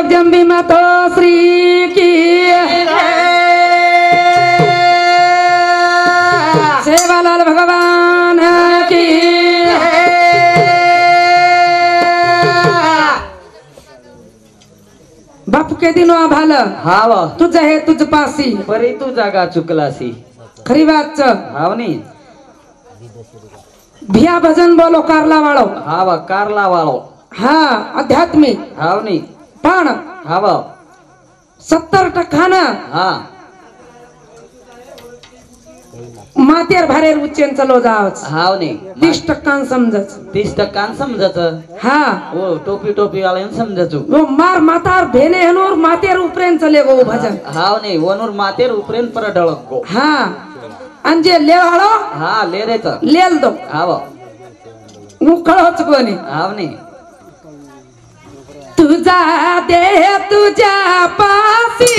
जगदम्बी मातो श्री की सेवालाल भगवान की बापू के दिनो आभाल हाव तुझं हे तुझ पासी परी तू जागा चुकलासी खरी बात हाव नी भिया भजन बोलो कारला वाळो हाव कारला वाळो हा आध्यात्मिक हाव नी पण हाव 70% हा मातेर भारेर उच्चेन चलो जावच हाव नी 30% समजच 30% समजत हा ओ टोपी टोपी वाले समजचू वो मार मातार भेने हनोर मातेर उपरेन चले गो भजन हाव नी वनूर मातेर उपरेन पर ढळक गो हा अंजे ले वाळो हा ले रे तर लेल दो हाव उखळच कोणी हाव नी तुझा देह तुझ्या पासी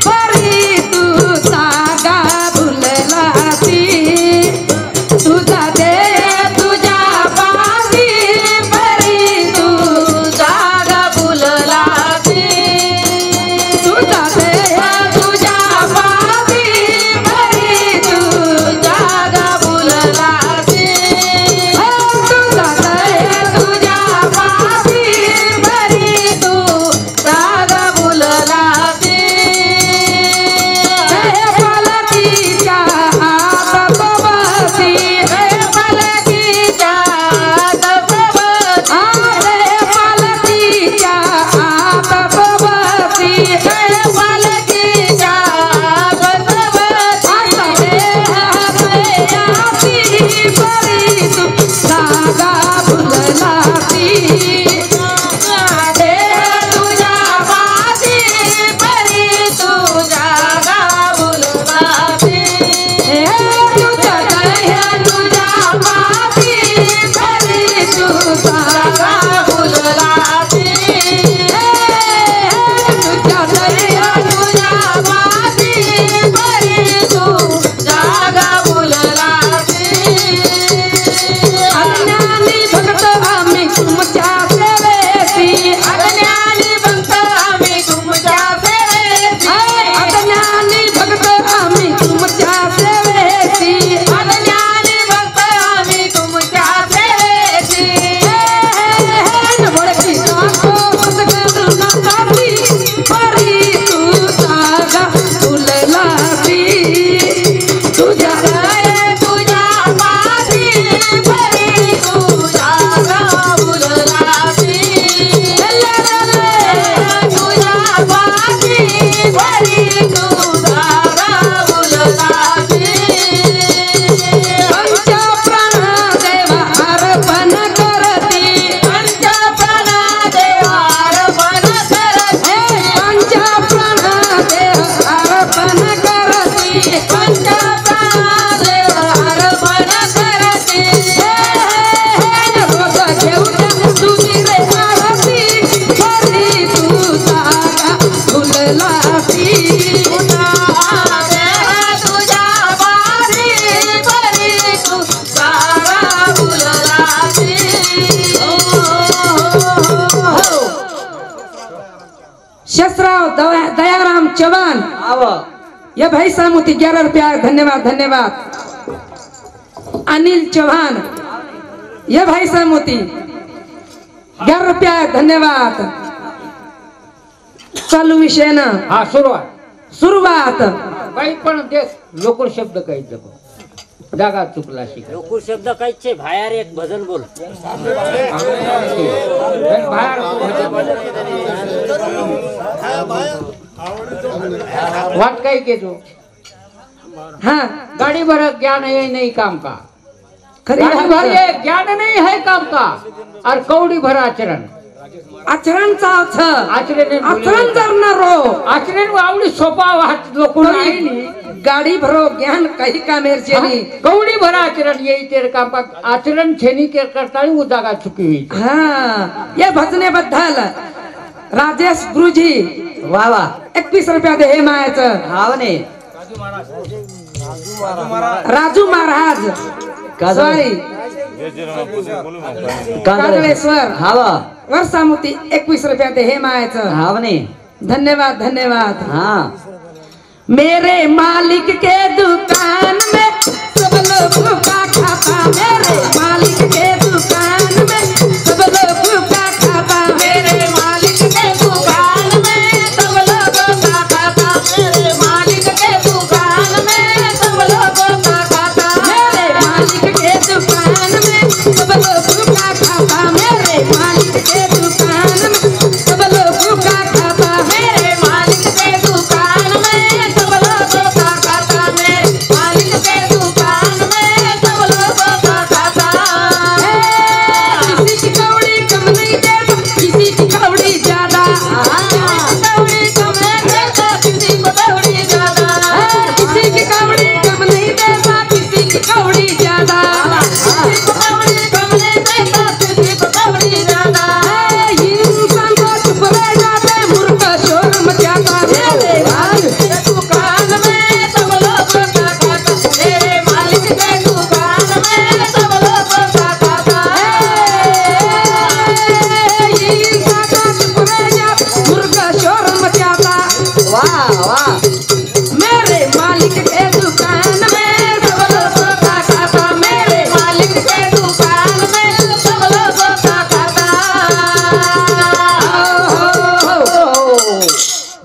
परी तू जागा भुललासी तुझा देह तुझ्या पासी परी तू जागा भुललासी तुझा देह तुझ्या पासी परी तू जागा भुललासी तुझा देह तुझ्या पासी परी तू जागा भुललासी दयाराम चौहान ये भाई सामुती 11 रुपया धन्यवाद धन्यवाद अनिल चौहान ये भाई सामुती 11 रुपया धन्यवाद चालू विषय ना हा सुरुवात काही पण देख लोकल शब्द काही जगो जागा चुकला शिक लोकल शब्द काहीचे बाहेर एक भजन बोल वाट काही केजो हाँ गाड़ी भर ज्ञान है नहीं काम का खरी गाड़ी भर ये ज्ञान नहीं है काम का और कौड़ी भर आचरण आचरण चावछ आचरण करणारो आचरण आवडी सोपा वाहत लोक गाड़ी भरो ज्ञान कहीं का मेर चेनी कौड़ी भरा आचरण यही तेरे काम का आचरण छेनी के करता वो जागा चुकी हुई हाँ ये भजने बद्दल राजेश गुरुजी वाह वाह 21 रुपया दे हे मायाचं हाव ने राजू महाराज सॉरी काजळेश्वर हा वा वर्षामुती 21 रुपया ते हे मायाचं हा म्हणे धन्यवाद धन्यवाद। हा मेरे मालिक के दुकान में सब लोगों का खाता, मेरे मालिक के दुकान में सब लोगों का खाता, मेरे मालिक के दुकान में सब लोगों का खाता, मेरे मालिक के दुकान में सब लोगों का खाता, मेरे मालिक के दुकान में सब लोगों का खाता, मेरे मालिक के दुकान में सब लोगों का खाता, मेरे मालिक के दुकान में सब लोगों का खाता, मेरे मालिक के दुकान में सब लोगों का खाता। किसी की कौड़ी कम नहीं देता, किसी की कौड़ी ज्यादा, कौड़ी कम नहीं देता, किसी को कौड़ी ज्यादा, किसी की कौड़ी कम नहीं देता, किसी की कौड़ी ज्यादा, किसी को कौड़ी कम नहीं देता, किसी को कौड़ी ज्यादा। इंसान को चुप रह जाते, मूर्ख शोर मचाता, मेरे मालिक के दुकान में सब लोगों का खाता, मेरे मालिक के दुकान में सब लोगों का खाता। इंसान को चुप रह जाते, मूर्ख शोर मचाता, वाह वाह मेरे मालिक के दुकान में सब लोगों का खाता, मेरे मालिक के दुकान में सब लोगों का खाता।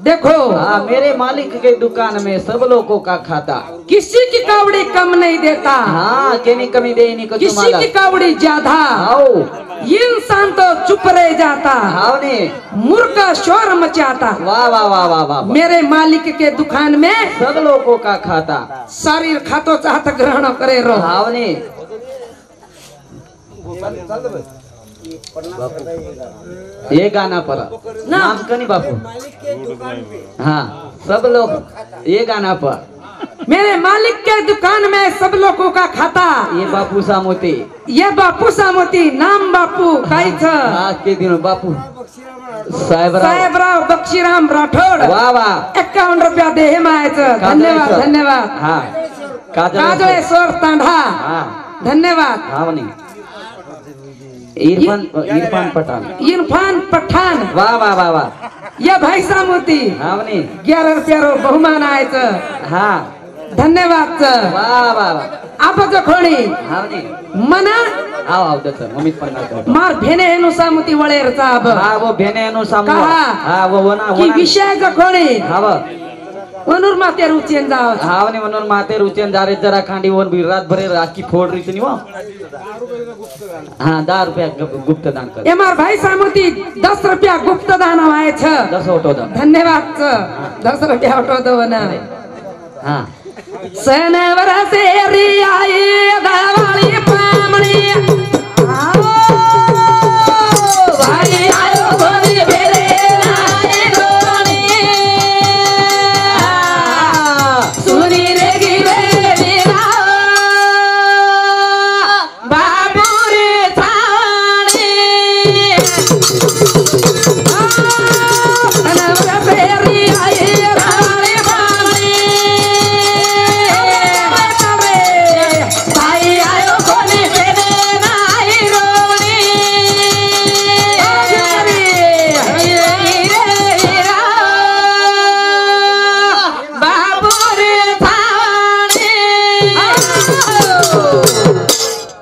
देखो हाँ मेरे मालिक के दुकान में सब लोगों का खाता। किसी की कौड़ी कम नहीं देता, हाँ केनी कमी दे नहीं कुछ किसी माला की कौड़ी ज्यादा, आओ इंसान तो चुप रह जाता, हाँ ने मूर्ख शोर मचाता, वाह वाह वाह वाह वाह मेरे मालिक के दुकान में सब लोगों का खाता। शरीर खातो चाहत ग्रहण करे रो। हाँ ने ये गाना पर नाम कनी बापू हाँ सब लोग ये गाना पर मेरे मालिक के दुकान में सब लोगों का खाता, ये बापू सामोती ये बापू सामोती नाम बापू काहीच आज के दिन बापू साहेबराव साहेबराव बक्षीराम राठोड वाह वाह 51 रुपया दे हे मायाचं धन्यवाद धन्यवाद। हाँ काजळेश्वर तांढा हाँ धन्यवाद। हाँ म्हणे इरफान पठान इरफान पठाण वाह वाह वाह वाह या भाई सामोती हाँ म्हणे 11 रुपया बहुमान आयचं हाँ धन्यवाद। वाह वाह वाह आपण खोणी हाँ म्हणे मना आओ आओ दस मम्मी पन्नास मार भेने हेनु सामोती वळेरचा अब हाँ वो भेने नु सामो कहा? हाँ वो वना की विषय खोणी हाँ वो वनूर माते रुचेन जाव हाँ वने मनोर माते रुचेन जारे जरा खांडी वन भी रात भरे राखी फोड़ रही थी नहीं वो हाँ 10 रुपया गुप्त दान कर एमार भाई सामोती 10 रुपया गुप्त दान आए छ 10 ऑटो दान धन्यवाद 10 रुपया ऑटो दो ना हाँ सनवर से रियाई दावाली पामणी आओ भाई आयो गोरी भेले नाई गोरी सुनी रे गिरे बाबू रे थाने सनवर से रियाई दावाली पामणी भाई आयो गोरी भेले नाई गोरी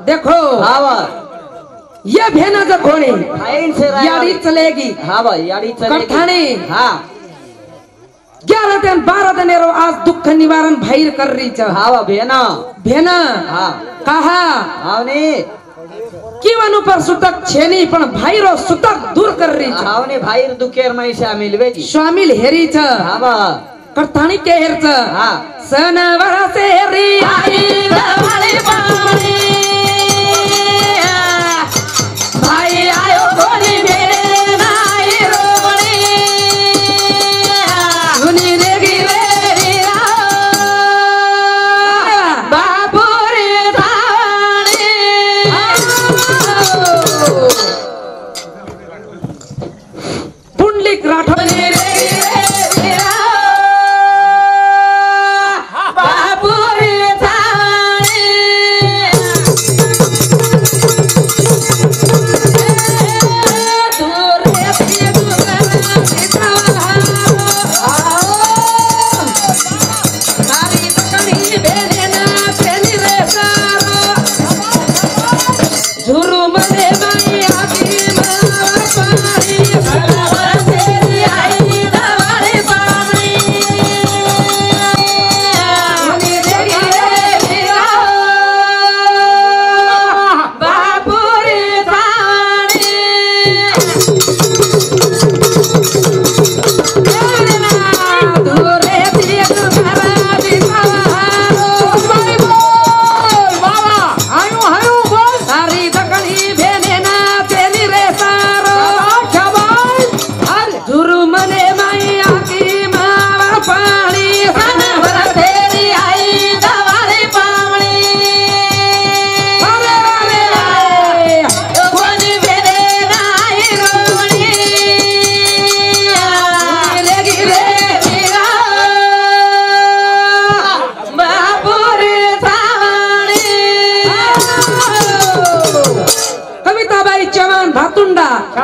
देखो ये भेना जो घोड़ी फाइन से यारी चलेगी हाँ भाई यारी चलेगी कठानी हाँ 11 दिन 12 दिन रो आज दुख निवारण भैर कर रही छ हाँ वो भेना भेना हाँ कहा हाँ ने किवन ऊपर सुतक छेनी पण भैरो सुतक दूर कर रही छ हाँ ने भाई दुखेर में शामिल वेगी शामिल हेरी छ हाँ बा करतानी के हेर छ हाँ सनवर से हेरी आई दवाली पानी भाई आयो गोरी भेले नाई रोणी सुनी रे गिरे बाबू रे थाने पुंडलिक राठोड बाबू रे थाने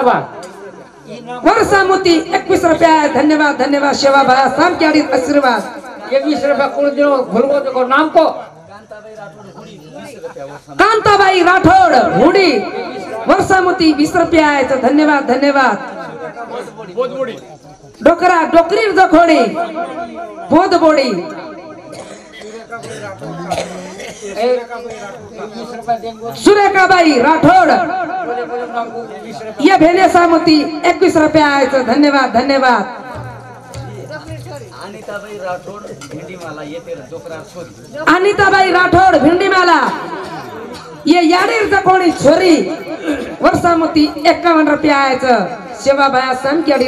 धन्यवाद वर्षा मोती 21 रुपया धन्यवाद धन्यवाद सेवा भाया शाम के आदित आशीर्वाद 21 रुपया कोण दिनो भूलगो देखो नाम को कांताबाई राठौड़ हुडी वर्षा मोती 20 रुपया धन्यवाद धन्यवाद डोकरा डोकरी जखोडी बोध बोडी सुरेखाबाई राठौड़ ये भेनेसा मोती 21 रुपया धन्यवाद धन्यवाद अनिताबाई राठौड़ भिंडीमाला येते डोकरा छोरी अनिताबाई राठौड़ भिंडीमाला ये याडीर जकोणी छोरी वर्षा मोती 51 रुपया सेवा भाया सम की अडी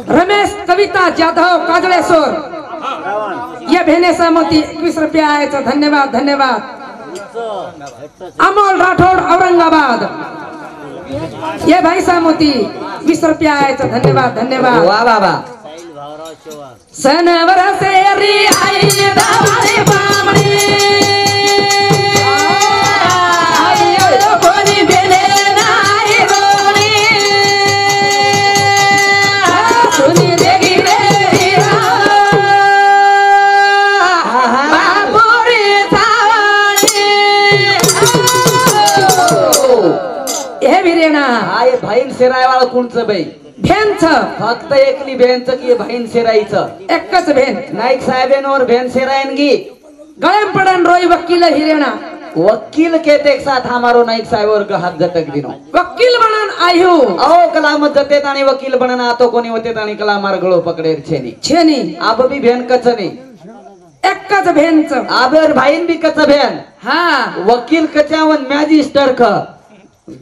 रमेश कविता जाधव काजळेश्वर ये भेनेसा मोती 21 रुपया धन्यवाद धन्यवाद अमोल राठौड़ औरंगाबाद ये भाई सा मोती 20 रुपया धन्यवाद धन्यवाद वाह वाह वाह सनवर से री आई दावाले बामणी आयो कोनी बेले नाई रोनी सुनी देगी रे हीरा बाबूरी थावाणी हे वीरेना हाय भाईन सेराय वाला कोणचं बाई भेनच फक्त एकली भेनच की भाईन सेरायचं एकच भेन नाईक साहेबांवर भेन सेरायन गी गळेम पडन रोई वकील हिरेना वकील कहते एक साथ हमारो नाईक साहेब और हाथ झटक दिनो वकील बनन आयु अहो कलाम जते ताणी वकील बनन आतो कोणी होते ताणी कला मार गळो पकडेर छेनी छेनी आब भी भेन कचनी एकच भेनच आबर भाईन भी कच भेन हा वकील कचावन मॅजिस्टर ख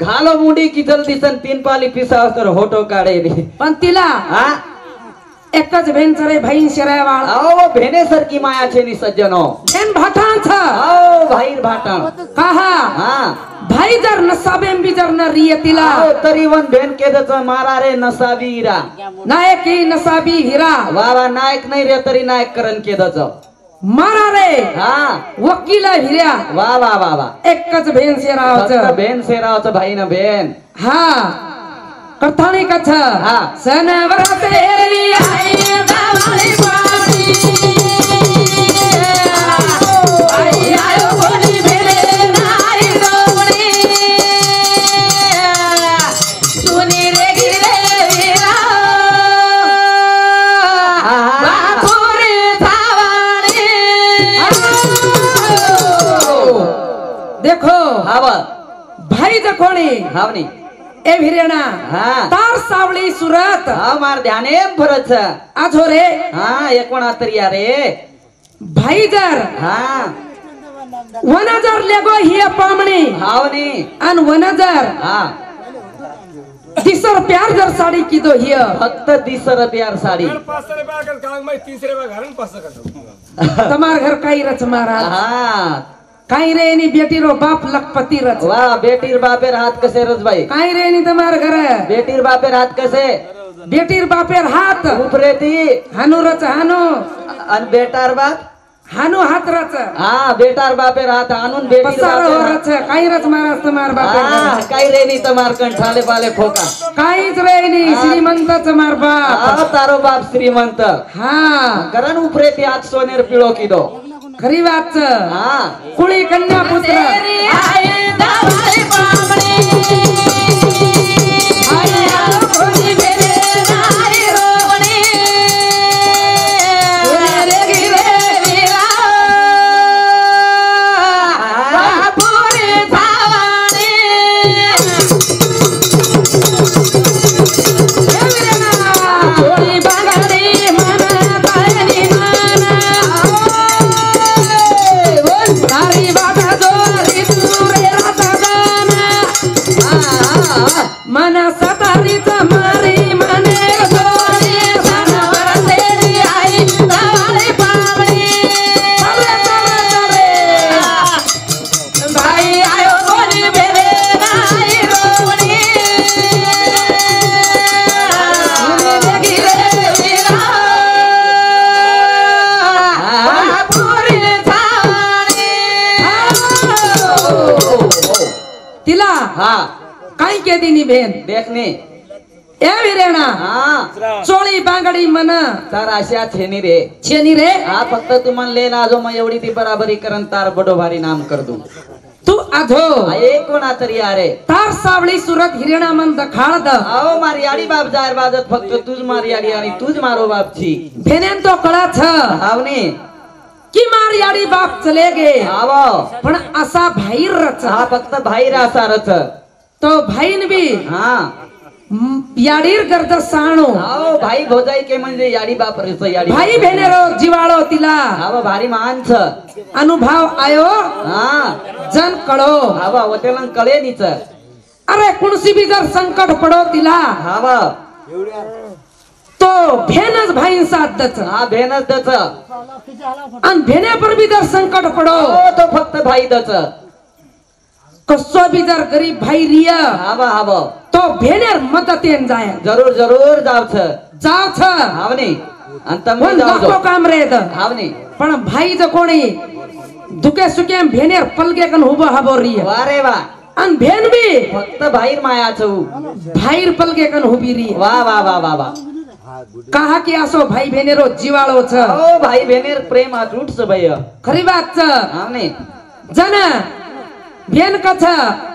घालो मुंडी की जल्दी सन 3 पाली पिसाव तर होटो काढे नी पण तिला हा एकच भेनच रे भाईन शिरायवाळ अहो भेने सर की माया छेनी सज्जनो भेन भाटांच अहो भाईर भाटा काहा हा भाई जर नसाबेम बी जर न रियतिला अहो तरी वन भेन केदच मारा रे नसावीरा नायक ही नसाबी हिरा वावा नायक नाही रे तरी नायक करण केदच मारा रे हा वकील हिऱ्या वा वा वा वा एकच भेन शिरावच फक्त भेन सेरावच भाई न भेन हा कथाणी कथ हा सनवर तेरी आई दावाली पाणी आई आयो कोणी भेले नाही रोवणी सुनी रे गिरे वीरा बापुरी थावाणी देखो हावा भाई जखोणी हावनी ए भिरेना हा तार सावळी सुरत हा मार ध्याने फरच आजो रे हा 69 रे भाई जर हा वनजर लेगो ही पामणी हावनी अन वनजर हा दिसर प्यार जर साडी की दो ही फक्त 30 रुपयार साडी तमार घर काही रच मारा हा काही रे नी बेटी रो बाप लखपति रच वाह बेटीर बापेर हाथ कसे रच भाई काही रे नी तमार घर बेटीर बापेर हाथ कसे बेटीर बापेर हाथ उपरेती हानु रच हानु अन बेटार बाप हानु हात रच हा बेटार बापेर हाथ आणून बेटीर पसार हो बापेर रच काही रच मारा तमार बापेर हा काही रे नी तमार कंठाले पाले फोका काहीच रे नी श्रीमंतच मार बाप हा तारो बाप श्रीमंत हा करण उपरेती हाथ सोनेर पिळो किदो खरी वाच हा कुळी कन्या पुत्र मन सतारीच मारी मने दोरी सनवर तेरी आई दाळे पावणी भाई आयो कोणी बेरे नाही रोवणी गिरे वीरा पुरी थाणी तिला हा काय के दिनी बेन देखने ए विरेणा हा चोळी बांगडी मन तर अशा छेनी रे छेनी रे हा फक्त तू म्हणले ना जो मग एवढी ती बराबरी करण तार बडो भारी नाम कर दू तू आधो एक कोणा तरी अरे तार सावळी सुरत हिरेणा मन दखाळ द आओ मारी आडी बाप जायर बाजत फक्त तुझ मारी आडी आणि तुझ मारो बापची भेनेन तो कळा छ आवने की मारी आडी बाप चले गे आवो पण असा भाई रच हा फक्त भाई रासारच तो भाईन बी हा याडीर गर्द साणो आओ भाई भोजाई के म्हणजे याडी बाप रेच याडी भाई भेनेरो जिवाळो तिला आवा भारी मानछ अनुभव आयो हा जन कळो आवा वतेलन कळे नीच अरे कुणसी भी जर संकट पडो तिला आवा तो भेनच भाई साथ दच हा भेनच दच आणि भेने पर भी जर संकट पडो तो फक्त भाई दच कसो भी जर गरीब भाई रिया आवा आवा तो भेनेर मदतेन जाय जरूर जरूर जावछ जाव छ आवने आणि तम्ही पण जावजो नको काम रे द आवने पण भाई ज कोणी दुके सुके भेनेर पलगे कन उभा हबो रिया वारे वा आणि भेन बी फक्त भाईर माया छऊ भाईर पलगे कन उभी रिया वा वा वा वा वा कहा की असो भाई भेनेरो जिवाळो छ ओ भाई भेनेर प्रेम अटूट छ भय खरी बात छ आवने जन भेन कथ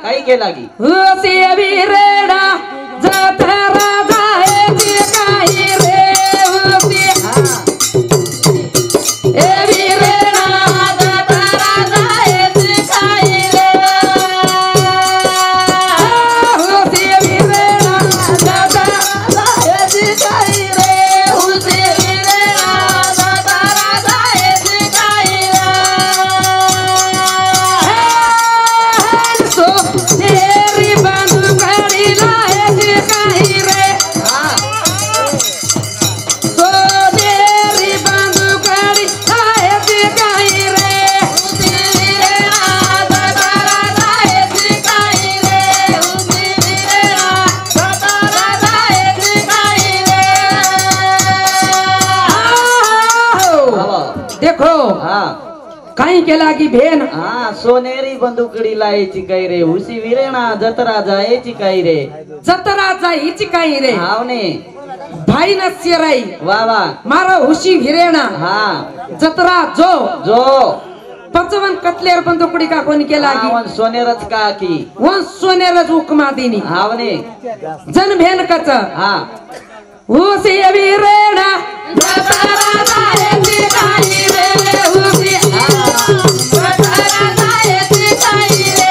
काही के लागी हुसी वीरेडा जतरा जाए ती काही रे हुसी ए वीरेडा जतरा जाए ती काही रे हुसी वीरेडा जतरा जाए ती काही रे हुसी वीरेडा जतरा जाए ती काही रे तेरी बंदुकड़ी लाए थे कहीं रे सो तेरी बंदुकड़ी लाए थे कहीं रे तेरे आदरा लाए थे कहीं रे तेरे आदरा लाए थे कहीं रे देखो हा कहीं के लागी भेन हा सोनेरी बंदुकडी लायची काय रे उसी विरेणा जत्रा जायची काय रे जतरा जायची काही रे आवने भाई नस्यराई वा वा मारो हुशी हिरेणा हा जतरा जो जो 55 कतलेर बंदुकडी का कोणी केला आवन सोनेरच का की वन सोनेरच हुकमा दिनी आवने जन भेन कच हा हुशी हिरेणा जतरा जायची काही रे हुशी जतरा जायची काही रे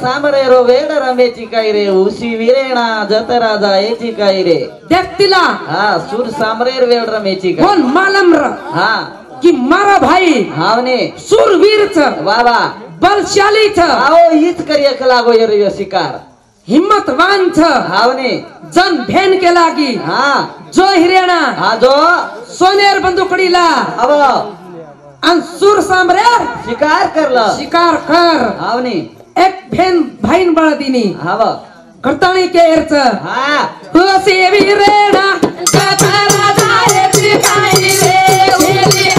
सांबरे रो वेड रमेची काय रे उसी विरेणा जतरा जायची काय रे देखतिला हा सूर सांबरेर वेड रमेची काय कोण मालम र हा कि मारा भाई हावने सूरवीर छ वा वा बलशाली छ आओ हीच करिय लागो रे शिकार हिम्मतवान छ हावने जन भेन के लागी हा जो हिरेणा हा जो सोनेर बंदुकड़ीला अब अंसुर सांबरेर शिकार करला शिकार कर आवनी एक भेन भाईन बळदिनी हाव करताणी के एरच हा हुसी वीरेना कथरा जायची काही रे उली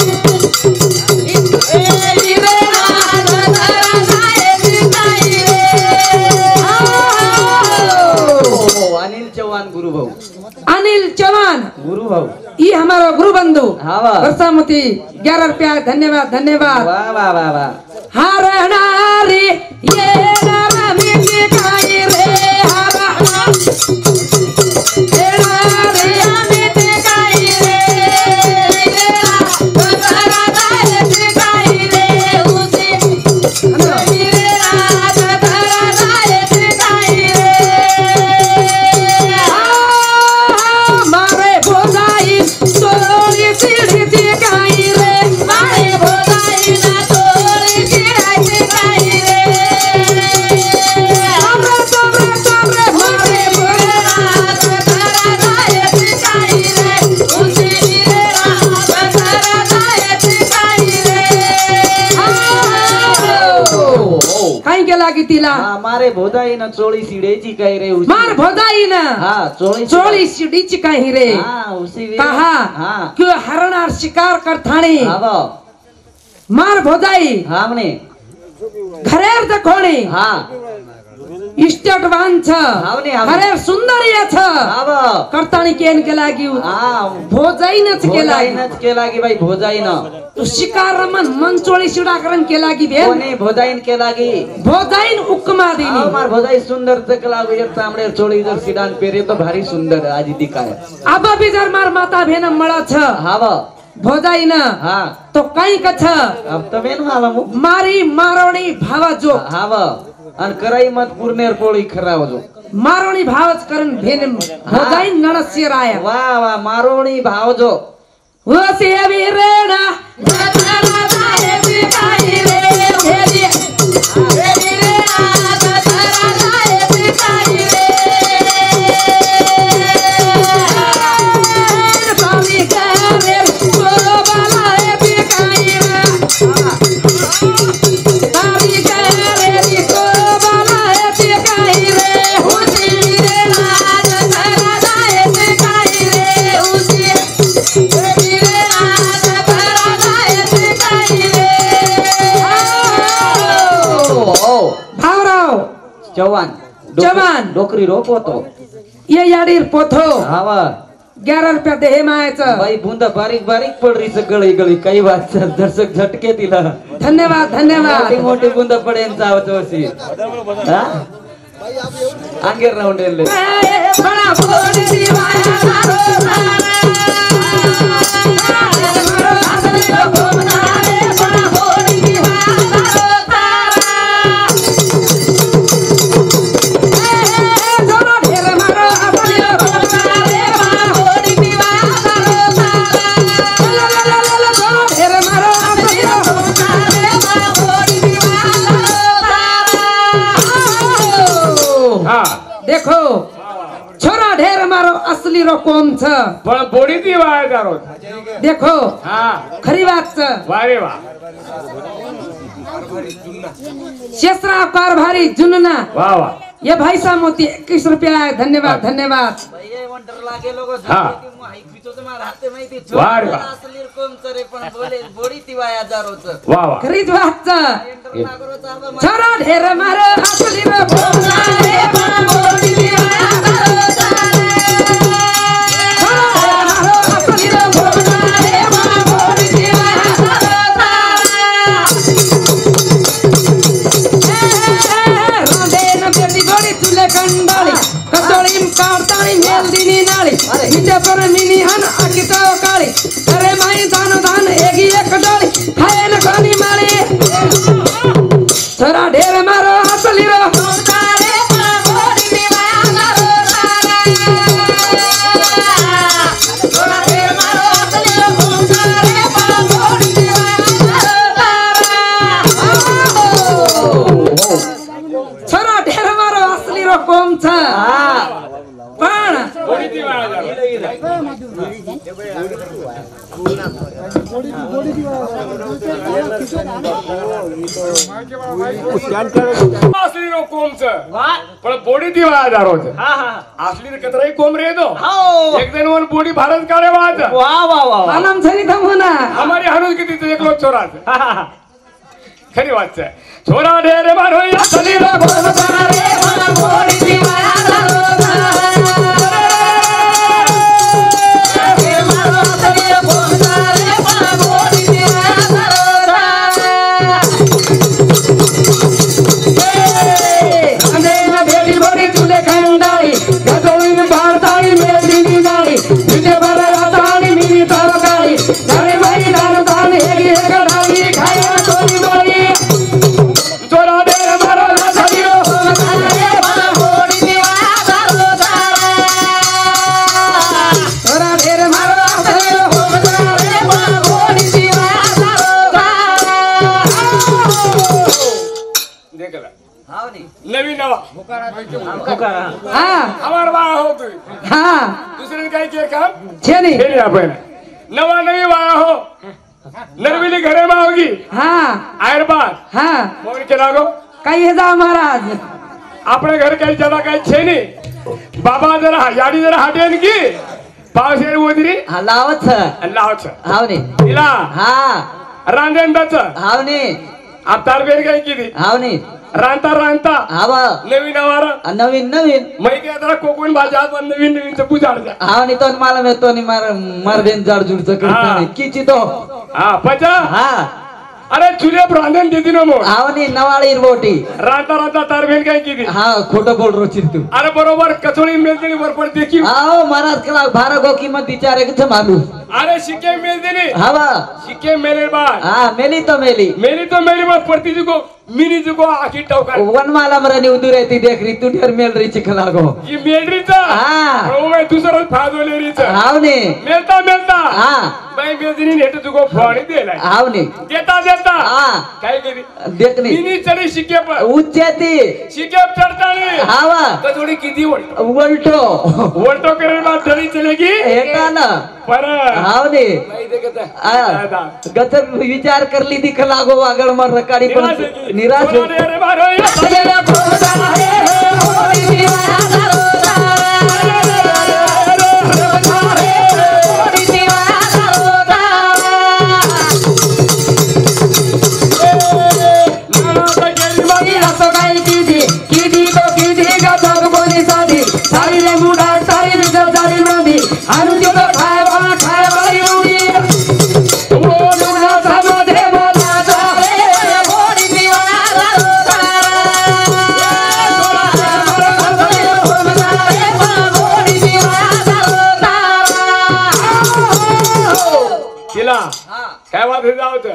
वीरेना कथरा जायची काही रे अनिल चौहान गुरु भाऊ अनिल चौहान गुरु भाऊ ये हमारा गुरु बंधु हावा वर्षामती 11 रुपया धन्यवाद धन्यवाद वाह वाह वाह वाह हरणारी ये नरमी काही रे लागी तिला मारे भोदाई न चोळी सीडेची काही रे उसी मार भोदाई न हाँ चोळी सीडीची काही रे हाँ उसी वे कहा हाँ क्यों हरणार शिकार करथाणी हाव मार भोदाई हमने घरेर दखोणी हाँ इस्टेट वांछ हावने घरेर सुंदरिया छ हाव करताणी केन के लागी हाँ भोजाईनच के लागी भोजाईनच के लागी भाई भोजाईन तू शिकार रमन मंचोळी शिडाकरण के लागी बे कोने भोजाईन के लागी भोजाईन उक्मा दिनी मार भोजाई सुंदर तक लागू एक तांबडे चोळी जर सिडान पेरे तो भारी सुंदर आज दिखाय अब भी जर मार माता भेन मळा छ हाव भोजाईन हाँ तो कई कछ अब तो मेन मालूम मारी मारवणी भावा जो हाव अन कराई मत पुरनेर पोळी खराव जो मारवणी भावच करण भेन भोजाईन नणस्य राय वाह वाह मारोणी भाव जो वसे वीरेना गथरा जायची काही रे भेली वीरेना गथरा जायची काही रे स्वामी करे सोबाला येती काही रे स्वामी करे सोबाला येती काही रे हुसी वीरेना गथरा जायची काही रे हुसी चव्हाण चव्हाण डोकरी रोप होतो ये याडीर पोथो हावा 11 रुपया देहे मायाचं बाई बुंदा बारीक बारीक पड रही गळी गळी काही बात दर्शक झटके तिला धन्यवाद धन्यवाद मोठी मोठी बुंदा पडेन चावतो अशी अंगेर राऊंड एले बडा बोडी दिवाया देखो छोरा ढेर मारो असली रो कोम छ पण बोडी ती वाया जारो देखो हां खरी बात छ वारे वा शेषराव कारभारी जुनना वाह वाह ये भाई साहब मोती 21 रुपया है धन्यवाद धन्यवाद भैया वंडर लागे लोगो हाँ। खिचो तो मार हाते माहिती वाह रे वाह। असली कोम चरे पण बोले बोडी ती वाया जारोच वाह वाह खरीच बात छ एंटर नागरो चाबा छोरा ढेर मारो असली रो कोम रे पण बोडी दिवाया पर मिनी हन अकितो काली करे माई दान दान एगी एक डाली खाए न खानी माली छोरा ढेर मारो असली रो तारे बोडी दिवाया करो छोरा ढेर मारो असली रो तारे बोडी दिवाया करो छोरा ढेर मारो असली रो कोम छ पण बोडी ती वाया जारो असली नो कोमच पण बोडी ती वाया दारोच असली कतराई कोम रे दो एक दिन वन बोडी भारत का रे वाज वाह वाह वाह आनंद सरी थांबू ना हमारी हनुज किती ते एकलो छोरा खरी बात है छोरा ढेर मारो या सली रे बोडी दीवाना नवीन नवा हाँ हमार वाया हो तू हाँ दुसरे काय के काम छेनी खेल आपण नवा नवी वाया हो नरविली घरे में होगी हाँ आयर बात हाँ फोन के लागो काही हे जा महाराज अपने घर काही जरा काही छे नहीं बाबा जरा याडी जरा हाटेन की पावशेर उदरी हा लावच लावच हावने तिला हा रांजंदाच हावने अवतार बेर काय किती हावने रांता रांता हावा नवीन आवार नवीन नवीन मै के जरा कोकण भाषा पण नवीन नवीन च बुजाडजा हावने तो मला मी तो मार बेन जाड जुडचं करतो किची तो हा पचा हा अरे चुले ब्रांधन देती ना मग हावने नवाळी रोटी रांता रांता तार बेर काय किती हा खोटं बोल रोचित तू अरे बरोबर कचोळी मिळते वर पण देखी आओ महाराज कला भारा गो किंमत विचारे कुछ मालूम अरे शिक्के मिळते नी हवा शिक्के मेले बाद हा मेली तो मेली मेरी तो मेरी मत पड़ती जी को मिनी जी को आखी टोका वन माला मरनी उदू रहती देख रही तू ढेर मेल रही चिखला गो ये मेलरी चा हाँ। ओ मैं दूसरा फादो ले रही चा हावने मिलता मिलता हाँ मैं मेलरी नेट तुको फोड़ी दे ला हावने देता देता हाँ काय करी देखनी मिनी चढ़ी शिक्के पर उच्चती शिक्के पर चढ़तानी हावा तो थोड़ी किती वोल्ट उलटो वोल्टो करे बात चली चलेगी हेटा ना पर हावने नहीं देखता गतर विचार कर ली दिखला गो आगळ मर रकाडी पण निराश हो. अरे मारो ये काय बात हे जावत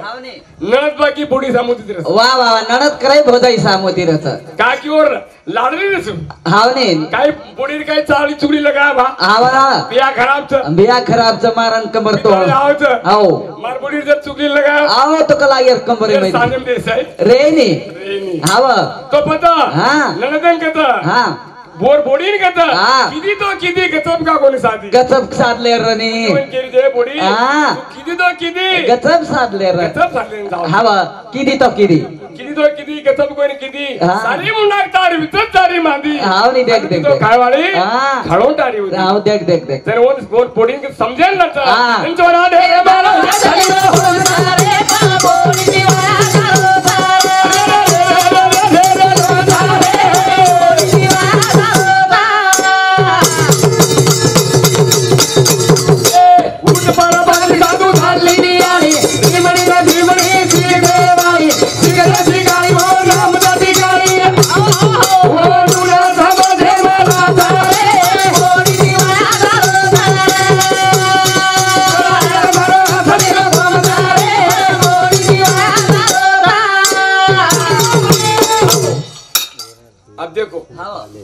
नळत बाकी पुढी सामुद्री वा वा वा नणद कराय भोदाई सामोती रच का की और लाडली नसू हावने काय पुढील काय चाळी चुगली लगा बा आवा बिया खराब च बिया खराब च मारन कमर तो आवच आओ मार पुढील जर चुगली लगा आओ तो कला यार कमरे में सानम देसाई रेनी रेनी हावा तो पता हाँ। नणदन कता हाँ बोर बोडीन कता हाँ। किती गचप का कोणी साधी गचप साधले रनी कोण केली दे बोडी हाँ। किती गचप साधले र गचप साधले जाऊ हावा किती किती गचप कोणी किती हाँ। सारी मुंडाक तारी वितत तारी मांदी हावनी देख देख तो काय वाली हाँ। खळून तारी होती हाव देख देख देख तर वन बोडीन के समजेल ना तर हाँ। त्यांचोरा ढेरे मारा देखो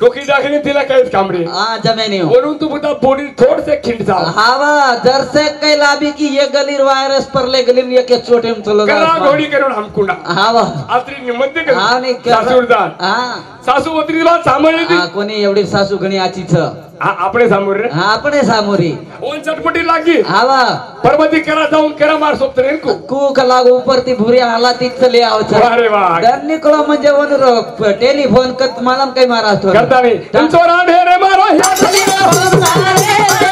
डोकी दाखिली तिला काहीच कामडी हाँ जमेनी हो वरून तू बता बॉडी थोड़ से खिंड जाओ हावा जर से कई लाभी की ये गलीर वायरस पर ले गली में के छोटे में चलो करा घोड़ी करून हमकुंडा हावा आत्री निमंत्रण कर हाँ नहीं क्या सासूरदार हाँ सासू वत्री बात सांभाळली ती हाँ कोणी एवढी सासू गणी आचीच आपणे समोर रे हाँ अपने सामोरी ओन चटपटी लागी आवा पर्वती करा जाऊन करा मार सोपत रे कूक लागू ऊपर ती भुरी आला ती चले आवचा अरे वाह डर निकलो म्हणजे वन टेलिफोन कत मला काही मारा करता नाही तुमचो रांढे रे मारो ह्या खाली हो सारे